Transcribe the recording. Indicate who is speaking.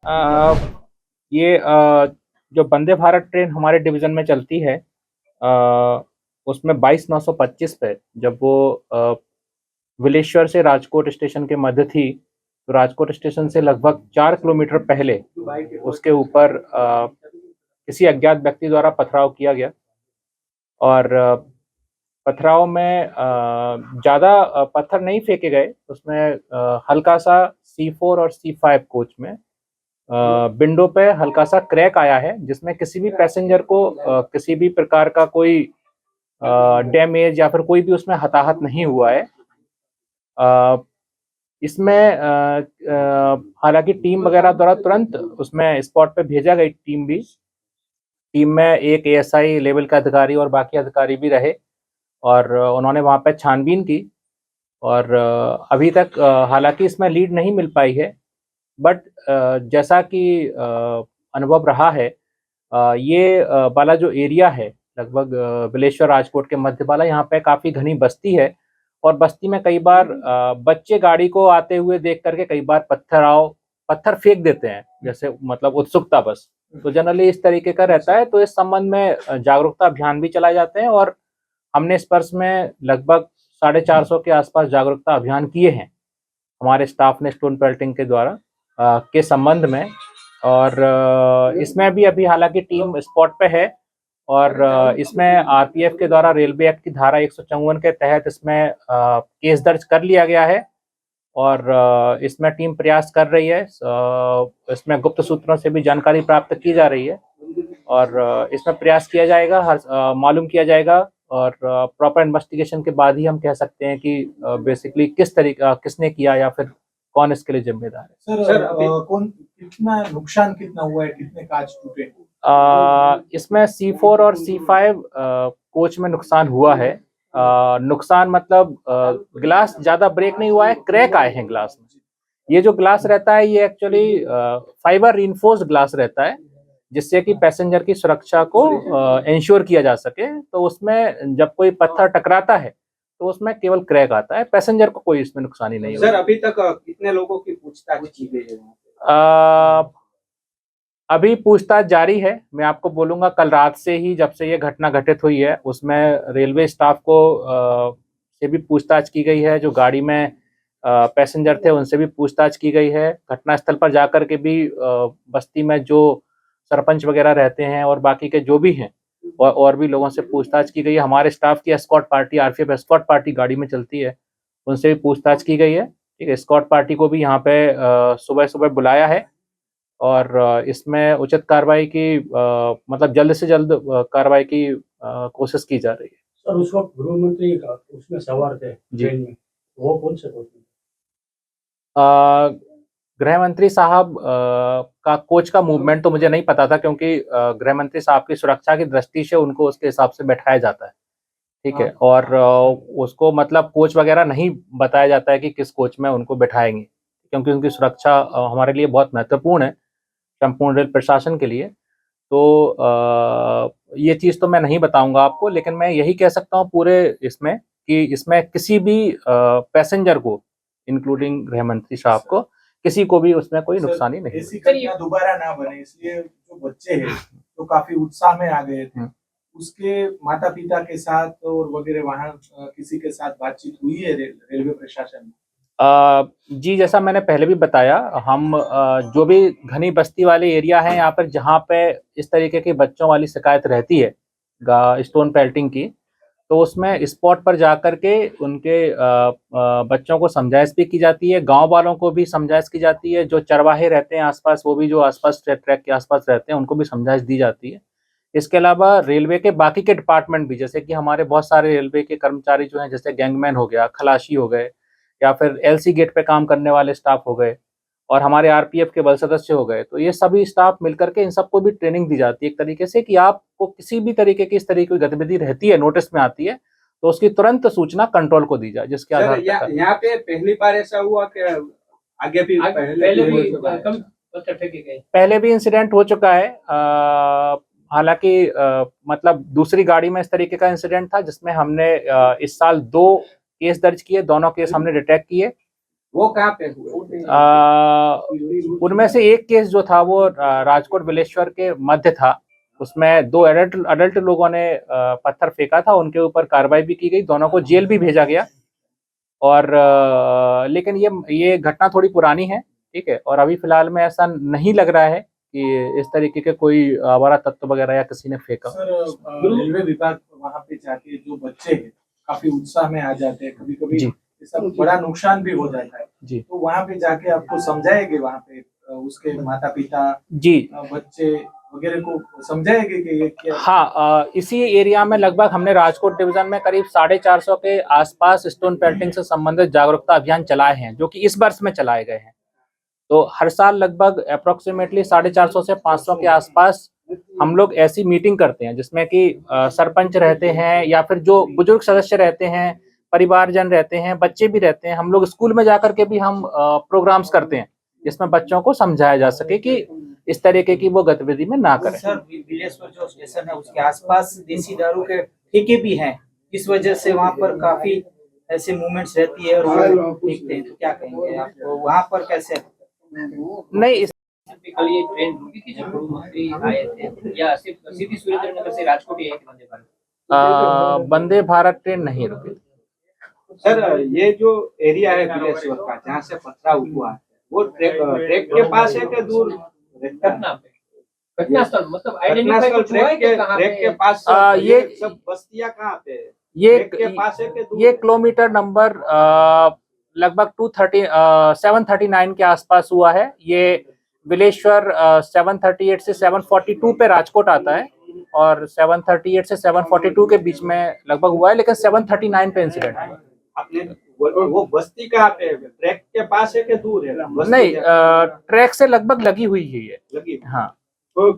Speaker 1: अ, ये जो वंदे भारत ट्रेन हमारे डिवीज़न में चलती है, उसमें 22/925 पे जब वो बिलेश्वर से राजकोट स्टेशन के मध्य थी, तो राजकोट स्टेशन से लगभग 4 किलोमीटर पहले उसके ऊपर किसी अज्ञात व्यक्ति द्वारा पथराव किया गया और पथराव में ज़्यादा पत्थर नहीं फेंके गए, उसमें हल्का-सा C4 और C5 कोच में विंडो पे हल्का-सा क्रैक आया है, जिसमें किसी भी पैसेंजर को किसी भी प्रकार का कोई डैमेज या फिर कोई भी उसमें हताहत नहीं हुआ है। अ, इसमें हालाँकि टीम वगैरह द्वारा तुरंत उसमें स्पॉट पे भेजा गई टीम भी। टीम में एक एएसआई लेवल का अधिकारी और बाकी अधिकारी भी रहे और उन्होंने वहाँ पे छानबीन की और अभी तक हालाँकि इसमें लीड नहीं मिल पाई है, बट जैसा कि अनुभव रहा है, ये वाला जो एरिया है लगभग बिलेश्वर राजकोट के मध्य वाला, यहाँ पे काफ़ी घनी बस्ती है और बस्ती में कई बार बच्चे गाड़ी को आते हुए देख करके कई बार पत्थर फेंक देते हैं, जैसे मतलब उत्सुकतावश। तो जनरली इस तरीके का रहता है, तो इस संबंध में जागरूकता अभियान भी चलाए जाते हैं और हमने इस वर्ष में लगभग 450 के आसपास जागरूकता अभियान किए हैं, हमारे स्टाफ ने स्टोन पेल्टिंग के द्वारा के संबंध में। और इसमें भी अभी हालाँकि टीम स्पॉट पे है और इसमें आरपीएफ के द्वारा रेलवे एक्ट की धारा 154 के तहत इसमें केस दर्ज कर लिया गया है और इसमें टीम प्रयास कर रही है। इसमें गुप्त सूत्रों से भी जानकारी प्राप्त की जा रही है और इसमें प्रयास किया जाएगा, मालूम किया जाएगा और प्रॉपर इन्वेस्टिगेशन के बाद ही हम कह सकते हैं कि बेसिकली किसने किया या फिर कौन इसके लिए जिम्मेदार है।
Speaker 2: सर कौन कितना नुकसान कितना हुआ है, कितने कांच टूटे?
Speaker 1: इसमें C4 और C5 कोच में नुकसान हुआ है। नुकसान मतलब ग्लास ज़्यादा ब्रेक नहीं हुआ है, क्रैक आए हैं ग्लास में। ये जो ग्लास रहता है ये एक्चुअली फाइबर रिइंफोर्स्ड ग्लास रहता है, जिससे कि पैसेंजर की सुरक्षा को इंश्योर किया जा सके। तो उसमें जब कोई पत्थर टकराता है, तो उसमें केवल क्रैक आता है, पैसेंजर को कोई इसमें नुकसानी नहीं हुई।
Speaker 2: सर अभी तक कितने लोगों की पूछताछ की गई है?
Speaker 1: अभी पूछताछ जारी है। मैं आपको बोलूँगा कल रात से ही जब से ये घटना घटित हुई है, उसमें रेलवे स्टाफ को से भी पूछताछ की गई है, जो गाड़ी में पैसेंजर थे उनसे भी पूछताछ की गई है। घटनास्थल पर जाकर के भी बस्ती में जो सरपंच वगैरह रहते हैं और बाकी के जो भी हैं और भी लोगों से पूछताछ की गई है। हमारे स्टाफ की escort party, RPF escort party गाड़ी में चलती है, उनसे भी पूछताछ की गई है। ठीक है, एस्कॉर्ट पार्टी को भी यहाँ पे सुबह-सुबह बुलाया है और इसमें उचित कार्रवाई की मतलब जल्द से जल्द कार्रवाई की कोशिश की जा रही है।
Speaker 3: सर उस वक्त गृह मंत्री उसमें सवार थे ट्रेन में, वो कौन से थे?
Speaker 1: गृह मंत्री साहब का कोच का मूवमेंट तो मुझे नहीं पता था, क्योंकि गृह मंत्री साहब की सुरक्षा की दृष्टि से उनको उसके हिसाब से बैठाया जाता है। ठीक है, और उसको मतलब कोच वगैरह नहीं बताया जाता है कि किस कोच में उनको बैठाएंगे, क्योंकि उनकी सुरक्षा हमारे लिए बहुत महत्वपूर्ण है, संपूर्ण रेल प्रशासन के लिए। तो ये चीज़ तो मैं नहीं बताऊँगा आपको, लेकिन मैं यही कह सकता हूँ पूरे इसमें कि इसमें किसी भी पैसेंजर को, इंक्लूडिंग गृह मंत्री साहब को, किसी को भी उसमें कोई नुकसानी नहीं
Speaker 2: ऐसी घटना दोबारा ना बने, इसलिए जो बच्चे हैं तो काफी उत्साह में आ गए थे, उसके माता पिता के साथ और वगैरह वहाँ किसी के साथ बातचीत हुई है रेलवे प्रशासन में?
Speaker 1: जी, जैसा मैंने पहले भी बताया, हम जो भी घनी बस्ती वाले एरिया हैं यहाँ पर जहाँ पे इस तरीके की बच्चों वाली शिकायत रहती है स्टोन पेल्टिंग की, तो उसमें स्पॉट पर जाकर के उनके बच्चों को समझाइश भी की जाती है, गाँव वालों को भी समझाइश की जाती है, जो चरवाहे रहते हैं आस-पास, वो भी जो आस-पास ट्रैक के आस-पास रहते हैं, उनको भी समझाइश दी जाती है। इसके अलावा रेलवे के बाकी के डिपार्टमेंट भी, जैसे कि हमारे बहुत सारे रेलवे के कर्मचारी जो हैं, जैसे गैंगमैन हो गया, खलासी हो गए या फिर एलसी गेट पे काम करने वाले स्टाफ हो गए और हमारे आरपीएफ के बल सदस्य हो गए, तो ये सभी स्टाफ मिलकर के इन सबको भी ट्रेनिंग दी जाती है एक तरीके से कि आपको किसी भी तरीके की इस तरह की गतिविधि रहती है, नोटिस में आती है, तो उसकी तुरंत सूचना कंट्रोल को दी जाए, जिसके आधार पर
Speaker 2: यहाँ पे पहली बार ऐसा हुआ कि आगे भी
Speaker 1: पहले भी इंसिडेंट हो चुका है। हालांकि मतलब दूसरी गाड़ी में इस तरीके का इंसिडेंट था, जिसमें हमने इस साल 2 केस दर्ज किए, दोनों केस हमने डिटेक्ट किए
Speaker 4: वो कहाँ पे हुए?
Speaker 1: उनमें से एक केस जो था वो राजकोट बिलेश्वर के मध्य था। उसमें 2 अडल्ट लोगों ने पत्थर फेंका था, उनके ऊपर कार्रवाई भी की गई, दोनों को जेल भी भेजा गया। और लेकिन ये घटना थोड़ी पुरानी है, ठीक है, और अभी फिलहाल में ऐसा नहीं लग रहा है कि इस तरीके के कोई आवारा तत्व वगैरह या किसी ने फेंका।
Speaker 2: सर रेलवे विभाग वहाँ पे जाके जो बच्चे हैं काफी उत्साह में आ जाते हैं, कभी कभी ये सब बड़ा नुकसान भी हो जाता है
Speaker 1: जी,
Speaker 2: तो वहाँ पे जाके आपको समझाएंगे, वहाँ पे उसके माता पिता
Speaker 1: जी,
Speaker 2: बच्चे वगैरह को समझाएंगे कि ये क्या।
Speaker 1: हाँ, इसी एरिया में लगभग हमने राजकोट डिवीजन में करीब 450 के आसपास स्टोन पेल्टिंग से संबंधित जागरूकता अभियान चलाए हैं, जो कि इस वर्ष में चलाए गए हैं। तो हर साल लगभग अप्रोक्सीमेटली 450 से 500 के आसपास हम लोग ऐसी मीटिंग करते हैं, जिसमें कि सरपंच रहते हैं या फिर जो बुजुर्ग सदस्य रहते हैं, परिवारजन रहते हैं, बच्चे भी रहते हैं। हम लोग स्कूल में जाकर के भी हम प्रोग्राम्स करते हैं, जिसमें बच्चों को समझाया जा सके कि इस तरीके की वो गतिविधि में ना करें।
Speaker 4: सर बिलेश्वर जो स्टेशन है उसके आसपास देसी दारू के ठेके भी हैं, इस वजह से वहाँ पर काफी ऐसे मूवमेंट्स रहती है और वो देखते हैं, तो क्या कहेंगे आप? तो वहाँ पर कैसे?
Speaker 1: नहीं,
Speaker 5: कल ये ट्रेन रुकी थी जब मुख्यमंत्री आए थे, या सिर्फ सीधी सुरेंद्रनगर से राजकोट ही है कि वंदे भारत?
Speaker 1: वंदे भारत ट्रेन नहीं रुकी।
Speaker 6: सर ये जो एरिया है बिलेश्वर का जहाँ से पथराव हुआ है वो ट्रैक के पास है कि दूर?
Speaker 5: घटनास्थल मतलब आइडेंटिफाई कुछ हुआ है कि कहाँ
Speaker 6: ट्रैक के
Speaker 5: पे?
Speaker 6: पास
Speaker 1: ये
Speaker 6: सब बस्तियां कहाँ पे है?
Speaker 1: ये
Speaker 6: ट्रैक के पास है कि दूर?
Speaker 1: ये किलोमीटर नंबर लगभग 739 के आसपास हुआ है। ये बिलेश्वर 738 से 742 पे राजकोट आता है और 738 से 742 के बीच में लगभग हुआ है, लेकिन 739 पे इंसिडेंट हुआ है।
Speaker 6: अपने वो बस्ती कहाँ पे है? ट्रैक के पास है कि दूर है?
Speaker 1: नहीं, ट्रैक से लगभग लगी हुई है ये।
Speaker 6: लगी।
Speaker 1: हाँ,
Speaker 6: तो